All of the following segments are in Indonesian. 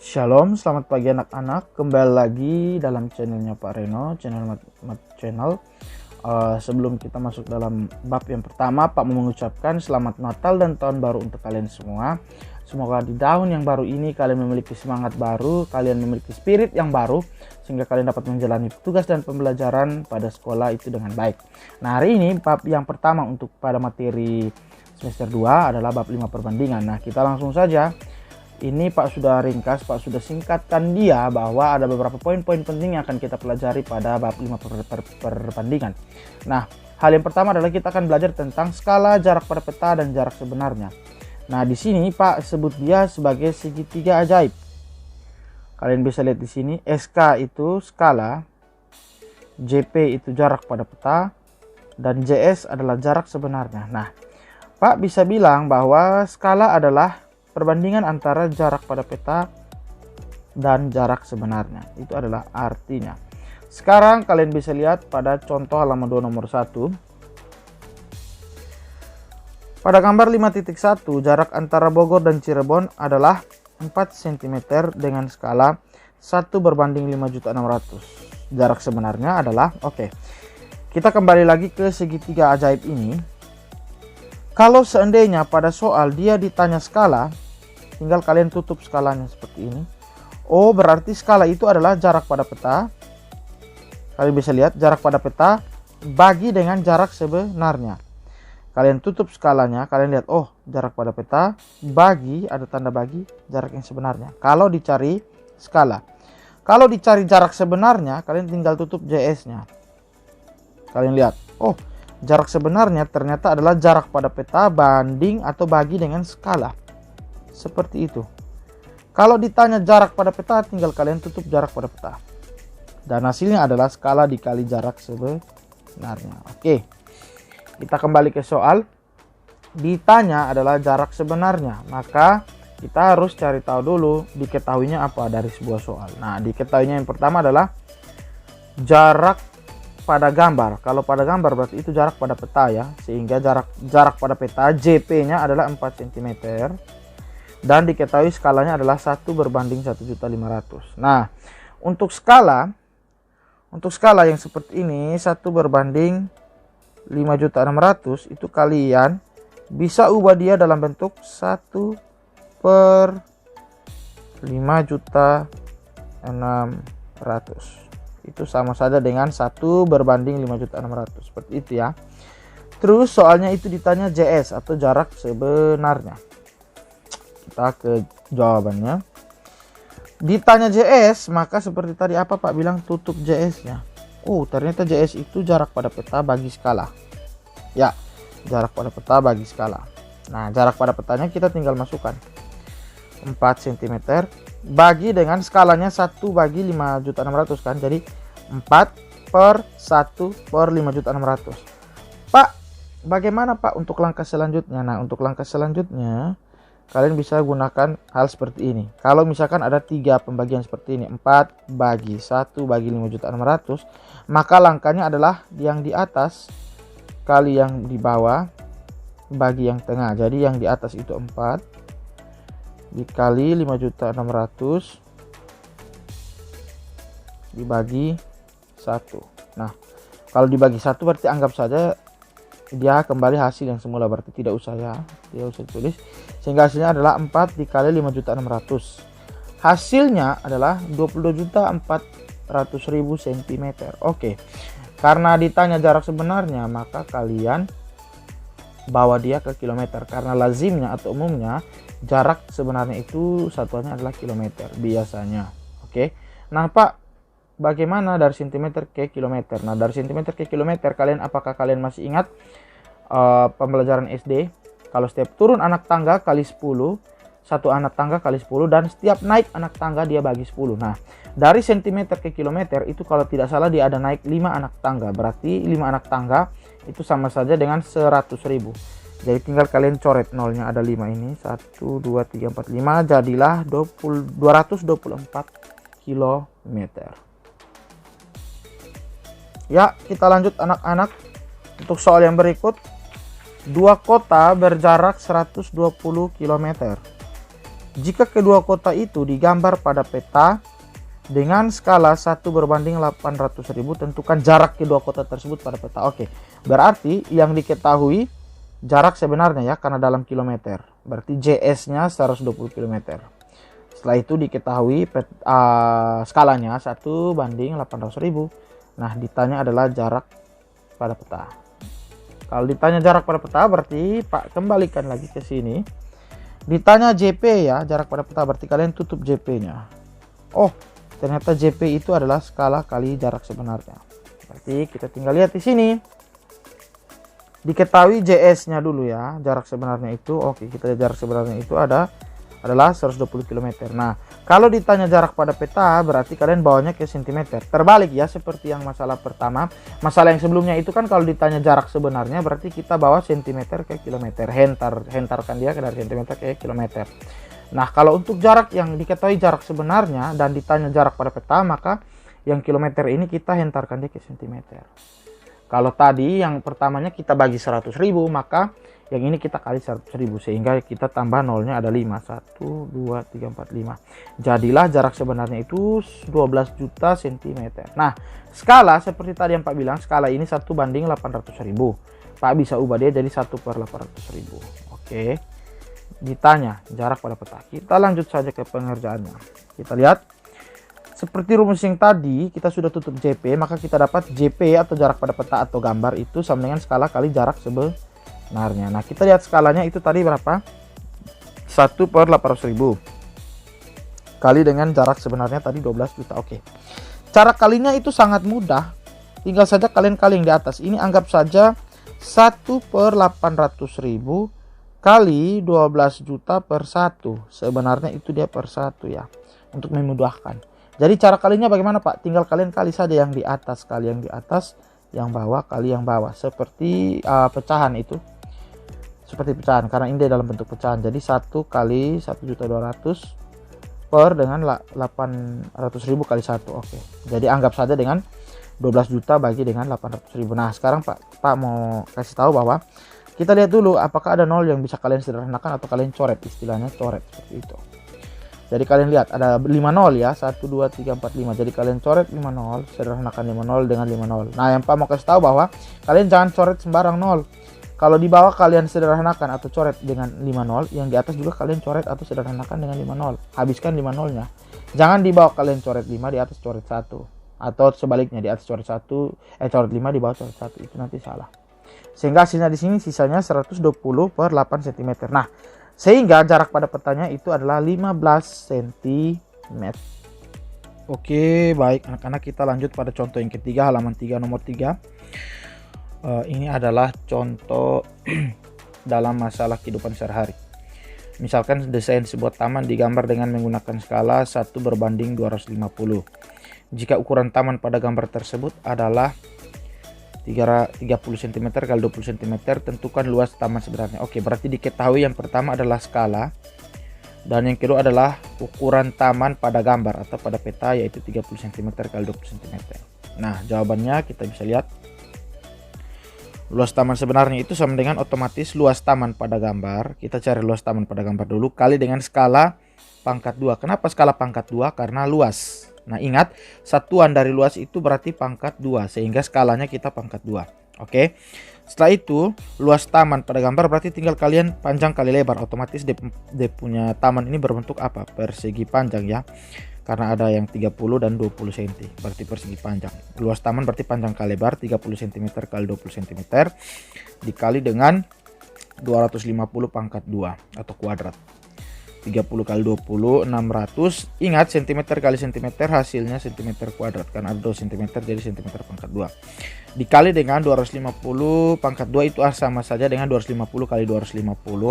Shalom, selamat pagi anak-anak. Kembali lagi dalam channelnya Pak Reno, channel Mat Channel. Sebelum kita masuk dalam bab yang pertama, Pak mau mengucapkan selamat Natal dan Tahun Baru untuk kalian semua. Semoga di tahun yang baru ini kalian memiliki semangat baru, kalian memiliki spirit yang baru, sehingga kalian dapat menjalani tugas dan pembelajaran pada sekolah itu dengan baik. Nah, hari ini bab yang pertama untuk pada materi semester 2 adalah bab 5 perbandingan. Nah, kita langsung saja. Ini Pak sudah ringkas, Pak sudah singkatkan dia bahwa ada beberapa poin-poin penting yang akan kita pelajari pada bab 5 perbandingan. Nah, hal yang pertama adalah kita akan belajar tentang skala jarak pada peta dan jarak sebenarnya. Nah, di sini Pak sebut dia sebagai segitiga ajaib. Kalian bisa lihat di sini, SK itu skala, JP itu jarak pada peta, dan JS adalah jarak sebenarnya. Nah, Pak bisa bilang bahwa skala adalah perbandingan antara jarak pada peta dan jarak sebenarnya. Itu adalah artinya. Sekarang kalian bisa lihat pada contoh halaman 2 nomor 1. Pada gambar 5.1, jarak antara Bogor dan Cirebon adalah 4 cm dengan skala 1/5.600. Jarak sebenarnya adalah, kita kembali lagi ke segitiga ajaib ini. Kalau seandainya pada soal dia ditanya skala, tinggal kalian tutup skalanya seperti ini. Oh, berarti skala itu adalah jarak pada peta. Kalian bisa lihat jarak pada peta bagi dengan jarak sebenarnya. Kalian tutup skalanya, kalian lihat, oh, jarak pada peta bagi, ada tanda bagi, jarak yang sebenarnya. Kalau dicari skala. Kalau dicari jarak sebenarnya, kalian tinggal tutup JS-nya. Kalian lihat, oh, jarak sebenarnya ternyata adalah jarak pada peta banding atau bagi dengan skala. Seperti itu. Kalau ditanya jarak pada peta, tinggal kalian tutup jarak pada peta. Dan hasilnya adalah skala dikali jarak sebenarnya. Oke. Kita kembali ke soal. Ditanya adalah jarak sebenarnya. Maka kita harus cari tahu dulu diketahuinya apa dari sebuah soal. Nah, diketahuinya yang pertama adalah jarak pada gambar. Kalau pada gambar berarti itu jarak pada peta ya. Sehingga jarak pada peta JP-nya adalah 4 cm. Dan diketahui skalanya adalah 1/1.500. Nah, untuk skala yang seperti ini 1/5.600 itu kalian bisa ubah dia dalam bentuk 1/5.600. Itu sama saja dengan 1/5.600 seperti itu ya. Terus soalnya itu ditanya JS atau jarak sebenarnya. Kita ke jawabannya. Ditanya JS, maka seperti tadi apa Pak bilang, tutup JS-nya. Oh, ternyata JS itu jarak pada peta bagi skala. Ya, jarak pada peta bagi skala. Nah, jarak pada petanya kita tinggal masukkan 4 cm bagi dengan skalanya 1/5.600 kan. Jadi 4/1/5.600. Pak, bagaimana Pak untuk langkah selanjutnya? Nah, untuk langkah selanjutnya kalian bisa gunakan hal seperti ini. Kalau misalkan ada 3 pembagian seperti ini, 4/1/5.600, maka langkahnya adalah yang di atas kali yang di bawah bagi yang tengah. Jadi yang di atas itu 4 dikali 5.600 dibagi 1. Nah, kalau dibagi 1 berarti anggap saja dia kembali hasil yang semula, berarti tidak usah tulis, sehingga hasilnya adalah 4 dikali 5.600. Hasilnya adalah 22.400.000 cm. Oke. Karena ditanya jarak sebenarnya, maka kalian bawa dia ke kilometer, karena lazimnya atau umumnya jarak sebenarnya itu satuannya adalah kilometer biasanya. Oke. Nah, Pak, bagaimana dari cm ke kilometer? Nah, dari cm ke kilometer apakah kalian masih ingat pembelajaran SD? Kalau setiap turun anak tangga kali 10, satu anak tangga kali 10, dan setiap naik anak tangga dia bagi 10. Nah, dari cm ke kilometer itu kalau tidak salah dia ada naik 5 anak tangga. Berarti 5 anak tangga itu sama saja dengan 100.000. Jadi tinggal kalian coret nolnya, ada 5 ini. 1, 2, 3, 4, 5. Jadilah 224 km. Ya, kita lanjut anak-anak. Untuk soal yang berikut. 2 kota berjarak 120 km. Jika kedua kota itu digambar pada peta dengan skala 1:800.000, tentukan jarak kedua kota tersebut pada peta. Oke, berarti yang diketahui jarak sebenarnya ya, karena dalam kilometer. Berarti JS-nya 120 km. Setelah itu diketahui skalanya 1:800.000. Nah, ditanya adalah jarak pada peta. Kalau ditanya jarak pada peta, berarti Pak kembalikan lagi ke sini. Ditanya JP ya, jarak pada peta, berarti kalian tutup JP-nya. Oh, ternyata JP itu adalah skala kali jarak sebenarnya. Berarti kita tinggal lihat di sini. Diketahui JS-nya dulu ya, jarak sebenarnya itu. Oke, kita lihat jarak sebenarnya itu adalah 120 km. Nah, kalau ditanya jarak pada peta, berarti kalian bawanya ke cm. Terbalik ya, seperti yang masalah pertama. Masalah yang sebelumnya itu kan kalau ditanya jarak sebenarnya, berarti kita bawa cm ke kilometer. Hentarkan dia dari cm ke kilometer. Nah, kalau untuk jarak yang diketahui jarak sebenarnya dan ditanya jarak pada peta, maka yang kilometer ini kita hentarkan dia ke cm. Kalau tadi yang pertamanya kita bagi 100.000, maka yang ini kita kali 100.000, sehingga kita tambah nolnya ada 5. 1, 2, 3, 4, 5. Jadilah jarak sebenarnya itu 12 juta cm. Nah, skala seperti tadi yang Pak bilang, skala ini 1:800.000. Pak bisa ubah dia jadi 1/800.000. Oke. Ditanya jarak pada peta. Kita lanjut saja ke pengerjaannya. Kita lihat. Seperti rumus yang tadi, kita sudah tutup JP, maka kita dapat JP atau jarak pada peta atau gambar itu sama dengan skala kali jarak sebenarnya. Nah, kita lihat skalanya itu tadi berapa? 1/800.000 kali dengan jarak sebenarnya tadi 12 juta. Oke. Cara kalinya itu sangat mudah. Tinggal saja kalian kali yang di atas. Ini anggap saja 1/800.000 kali 12 juta per 1. Sebenarnya itu dia per 1 ya. Untuk memudahkan. Jadi cara kalinya bagaimana Pak? Tinggal kalian kali saja yang di atas kali yang di atas, yang bawah kali yang bawah. Seperti pecahan itu. Seperti pecahan, karena ini dalam bentuk pecahan. Jadi 1 kali 1.200.000 per dengan 800.000 kali 1. Oke. Jadi anggap saja dengan 12 juta bagi dengan 800.000. Nah, sekarang Pak mau kasih tahu bahwa kita lihat dulu apakah ada nol yang bisa kalian sederhanakan atau kalian coret, istilahnya coret seperti itu. Jadi kalian lihat ada 5 nol ya, 1, 2, 3, 4, 5. Jadi kalian coret 5 nol, sederhanakan 5 nol dengan 5 nol. Nah, yang Pak mau kasih tahu bahwa kalian jangan coret sembarang nol. Kalau di bawah kalian sederhanakan atau coret dengan 5 nol, yang di atas juga kalian coret atau sederhanakan dengan 5 nol. Habiskan 5 nolnya. Jangan di bawah kalian coret 5, di atas coret 1. Atau sebaliknya, di atas coret 1, coret 5, di bawah coret 1. Itu nanti salah. Sehingga hasilnya di sini sisanya 120 per 8 cm. Nah, sehingga jarak pada petanya itu adalah 15 cm. Oke, baik anak-anak, kita lanjut pada contoh yang ketiga, halaman 3 nomor 3. Ini adalah contoh dalam masalah kehidupan sehari-hari. Misalkan desain sebuah taman digambar dengan menggunakan skala 1:250. Jika ukuran taman pada gambar tersebut adalah 30 cm kali 20 cm, tentukan luas taman sebenarnya. Oke, berarti diketahui yang pertama adalah skala dan yang kedua adalah ukuran taman pada gambar atau pada peta, yaitu 30 cm kali 20 cm. Nah, jawabannya kita bisa lihat luas taman sebenarnya itu sama dengan otomatis luas taman pada gambar. Kita cari luas taman pada gambar dulu kali dengan skala pangkat 2. Kenapa skala pangkat 2? Karena luas. Nah, ingat, satuan dari luas itu berarti pangkat 2, sehingga skalanya kita pangkat 2. Oke. Setelah itu, luas taman pada gambar berarti tinggal kalian panjang kali lebar. Otomatis dia punya taman ini berbentuk apa? Persegi panjang ya. Karena ada yang 30 dan 20 cm, berarti persegi panjang. Luas taman berarti panjang kali lebar 30 cm kali 20 cm dikali dengan 250 pangkat 2 atau kuadrat. 30 kali 20, 600. Ingat, cm kali cm hasilnya cm kuadrat. Kan ada 2 cm jadi cm pangkat 2. Dikali dengan 250 pangkat 2 itu sama saja dengan 250 kali 250.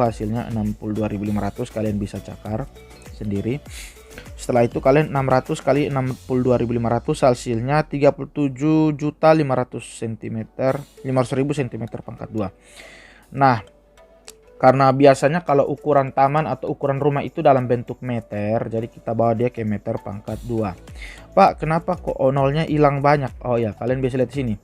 Hasilnya 62.500. Kalian bisa cakar sendiri. Setelah itu kalian 600 kali 62.500 hasilnya 37.500 cm. 500.000 cm pangkat 2. Nah, karena biasanya kalau ukuran taman atau ukuran rumah itu dalam bentuk meter, jadi kita bawa dia ke meter pangkat 2. Pak, kenapa kok nolnya hilang banyak? Oh ya, kalian bisa lihat di sini.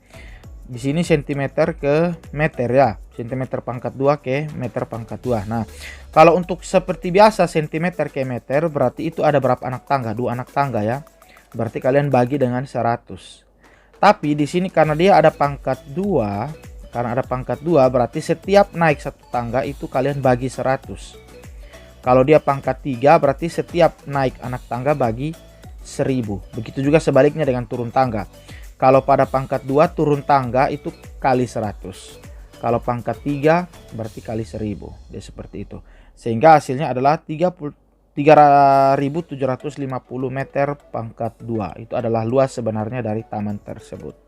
Di sini cm ke meter ya. Sentimeter pangkat 2 ke meter pangkat 2. Nah, kalau untuk seperti biasa sentimeter ke meter berarti itu ada berapa anak tangga? 2 anak tangga ya. Berarti kalian bagi dengan 100. Tapi di sini karena dia ada pangkat 2, karena ada pangkat 2 berarti setiap naik satu tangga itu kalian bagi 100. Kalau dia pangkat 3 berarti setiap naik anak tangga bagi 1000. Begitu juga sebaliknya dengan turun tangga. Kalau pada pangkat 2 turun tangga itu kali 100. Kalau pangkat 3 berarti kali 1000. Dia seperti itu. Sehingga hasilnya adalah 3.750 meter pangkat 2. Itu adalah luas sebenarnya dari taman tersebut.